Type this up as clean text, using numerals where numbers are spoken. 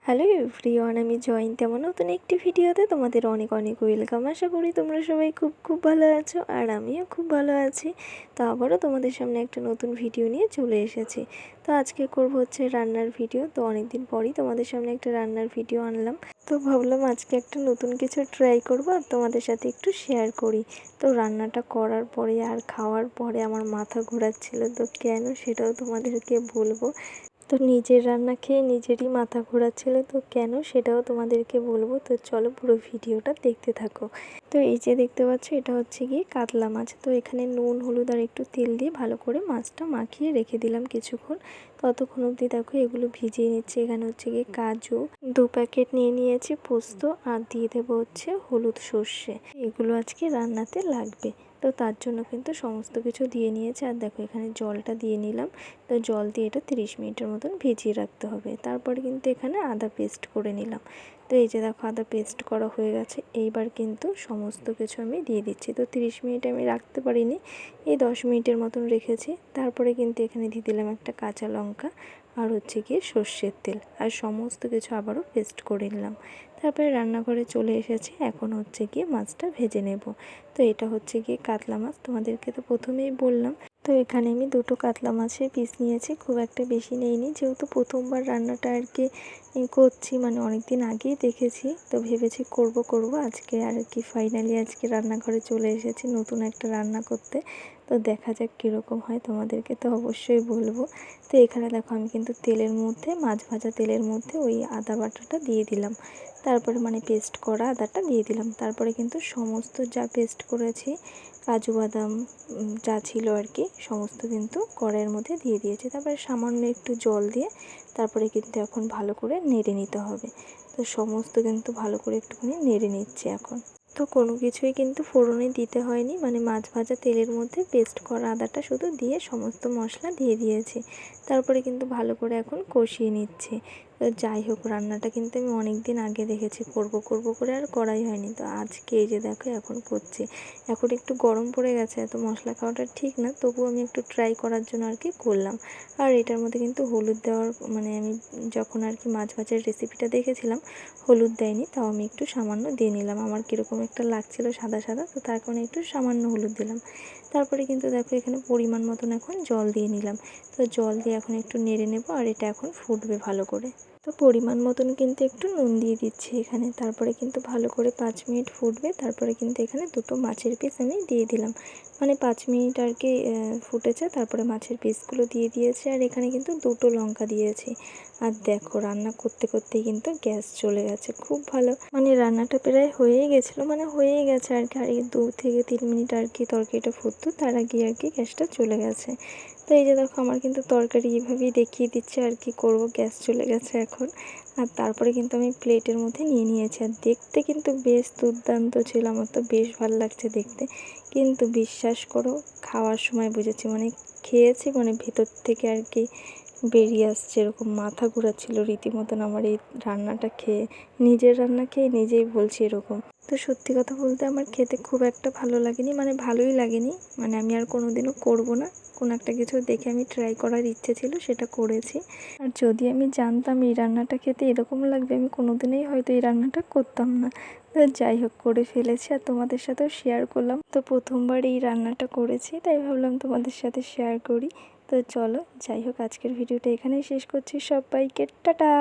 Hello everyone, আমি জয়ন্তী। আমার নতুন একটি ভিডিওতে তোমাদের অনেক অনেক ওয়েলকাম। আশা করি তোমরা সবাই খুব খুব ভালো আছো, আর আমিও খুব ভালো আছি। তো আবারও তোমাদের সামনে একটা নতুন ভিডিও নিয়ে চলে এসেছি। তো আজকে করব হচ্ছে রান্নার ভিডিও। তো অনেকদিন পরই তোমাদের সামনে একটা রান্নার ভিডিও আনলাম। তো ভাবলাম আজকে একটা নতুন কিছু ট্রাই করবো আর তোমাদের সাথে একটু শেয়ার করি। তো রান্নাটা করার পরে আর খাওয়ার পরে আমার মাথা ঘোরাচ্ছিল, তো কেন সেটাও তোমাদেরকে বলবো। তো নিজের রান্না খেয়ে নিজেরই মাথা ঘোরাচ্ছিল, তো কেন সেটাও তোমাদেরকে বলবো। তো চলো পুরো ভিডিওটা দেখতে থাকো। তো এই যে দেখতে পাচ্ছ, এটা হচ্ছে গিয়ে কাতলা মাছ। তো এখানে নুন হলুদ আর একটু তেল দিয়ে ভালো করে মাছটা মাখিয়ে রেখে দিলাম কিছুক্ষণ। ততক্ষণ অবধি দেখো এগুলো ভিজিয়ে নিচ্ছি। এখানে হচ্ছে গিয়ে কাজু 2 প্যাকেট নিয়ে নিয়েছি, পোস্ত, আর দিয়ে দেবো হচ্ছে হলুদ সর্ষে। এগুলো আজকে রান্নাতে লাগবে। তো তার জন্য কিন্তু সমস্ত কিছু দিয়ে নিয়েছে। আর দেখো এখানে জলটা দিয়ে নিলাম। তো জল দিয়ে এটা 30 মিনিটের মতন ভিজিয়ে রাখতে হবে। তারপরে কিন্তু এখানে আদা পেস্ট করে নিলাম। তো এই যে দেখো আদা পেস্ট করা হয়ে গেছে। এইবার কিন্তু সমস্ত কিছু আমি দিয়ে দিচ্ছি। তো 30 মিনিট আমি রাখতে পারিনি, এই 10 মিনিটের মতন রেখেছি। তারপরে কিন্তু এখানে দিয়ে দিলাম একটা কাঁচা লঙ্কা, আর হচ্ছে গিয়ে সর্ষের তেল, আর সমস্ত কিছু আবারও পেস্ট করে নিলাম। তারপরে রান্নাঘরে চলে এসেছি। এখন হচ্ছে গিয়ে মাছটা ভেজে নেব। তো এটা হচ্ছে গিয়ে কাতলা মাছ, তোমাদেরকে তো প্রথমেই বললাম। তো এখানে আমি 2টো কাতলা মাছের পিস নিয়েছি, খুব একটা বেশি নেইনি, যেহেতু প্রথমবার রান্নাটা আর কি করছি, মানে অনেক দিন আগেই দেখেছি। তো ভেবেছি করব আজকে আর কি ফাইনালি আজকে রান্নাঘরে চলে এসেছি নতুন একটা রান্না করতে। তো দেখা যাক কীরকম হয়, তোমাদেরকে তো অবশ্যই বলবো। তো এখানে দেখো আমি কিন্তু তেলের মধ্যে, মাছ ভাজা তেলের মধ্যে ওই আদা বাটাটা দিয়ে দিলাম। তারপরে মানে পেস্ট করা আদাটা দিয়ে দিলাম। তারপরে কিন্তু সমস্ত যা পেস্ট করেছি, কাজু বাদাম যা ছিল আর কি, সমস্ত কিন্তু কড়াইয়ের মধ্যে দিয়ে দিয়েছি। তারপরে সামান্য একটু জল দিয়ে তারপরে কিন্তু এখন ভালো করে নেড়ে নিতে হবে। তো সমস্ত কিন্তু ভালো করে একটুখানি নেড়ে নিচ্ছি এখন। তো কোনো কিছুই কিন্তু ফোড়নে দিতে হয়নি, মানে মাছ ভাজা তেলের মধ্যে পেস্ট করা আদাটা শুধু দিয়ে সমস্ত মশলা দিয়ে দিয়েছি। তারপরে কিন্তু ভালো করে এখন কষিয়ে নিচ্ছি। তো যাই হোক, রান্নাটা কিন্তু আমি অনেক দিন আগে দেখেছি, করব করে আর করাই হয়নি। তো আজকে এই যে দেখো এখন করছি। এখন একটু গরম পড়ে গেছে, এত মশলা খাওয়াটা ঠিক না, তবুও আমি একটু ট্রাই করার জন্য আর কি করলাম। আর এটার মধ্যে কিন্তু হলুদ দেওয়ার, মানে আমি যখন আর কি মাছ ভাজার রেসিপিটা দেখেছিলাম হলুদ দেয়নি, তাও আমি একটু সামান্য দিয়ে নিলাম। আমার কীরকম একটা লাগছিলো সাদা সাদা, তো তার কারণে একটু সামান্য হলুদ দিলাম। তারপরে কিন্তু দেখো এখানে পরিমাণ মতন এখন জল দিয়ে নিলাম। তো জল দিয়ে এখন একটু নেড়ে নেব, আর এটা এখন ফুটবে ভালো করে। তো পরিমাণ মতন কিন্তু একটু নুন দিয়ে দিচ্ছি এখানে। তারপরে কিন্তু ভালো করে 5 মিনিট ফুটবে। তারপরে কিন্তু এখানে 2টো মাছের পিস আমি দিয়ে দিলাম, মানে 5 মিনিট আর কি ফুটেছে। তারপরে মাছের পিসগুলো দিয়ে দিয়েছি, আর এখানে কিন্তু 2টো লঙ্কা দিয়েছি। আর দেখো রান্না করতে করতেই কিন্তু গ্যাস চলে গেছে, খুব ভালো, মানে রান্নাটা প্রায় হয়েই গেছিলো, মানে হয়েই গেছে আর কি। আর এই 2 থেকে 3 মিনিট আর কি তরকারিটা ফুটতো, তার আগে আর কি গ্যাসটা চলে গেছে। তো এই যে দেখো আমার কিন্তু তরকারি এইভাবেই দেখিয়ে দিচ্ছে আর কি করব, গ্যাস চলে গেছে এখন। আর তারপরে কিন্তু আমি প্লেটের মধ্যে নিয়ে নিয়েছি। আর দেখতে কিন্তু বেশ দুর্দান্ত ছিল, আমার তো বেশ ভালো লাগছে দেখতে। কিন্তু বিশ্বাস করো, খাওয়ার সময় বুঝেছি, মানে খেয়েছি, মানে ভেতর থেকে আর কি বেরিয়ে আসছে এরকম, মাথা ঘোরাচ্ছিল রীতিমতন আমার এই রান্নাটা খেয়ে। নিজের রান্না খেয়ে নিজেই বলছি এরকম। তো সত্যি কথা বলতে আমার খেতে খুব একটা ভালো লাগেনি, মানে ভালোই লাগেনি, মানে আমি আর কোনো দিনও করবো না। কোনো একটা কিছু দেখে আমি ট্রাই করার ইচ্ছে ছিল, সেটা করেছি। আর যদি আমি জানতাম এই রান্নাটা খেতে এরকম লাগবে, আমি কোনো দিনই হয়তো এই রান্নাটা করতাম না। তো যাই হোক, করে ফেলেছি আর তোমাদের সাথেও শেয়ার করলাম। তো প্রথমবার এই রান্নাটা করেছি, তাই ভাবলাম তোমাদের সাথে শেয়ার করি। তো চলো, যাই হোক, আজকের ভিডিওটা এখানেই শেষ করছি। সবাইকে টাটা।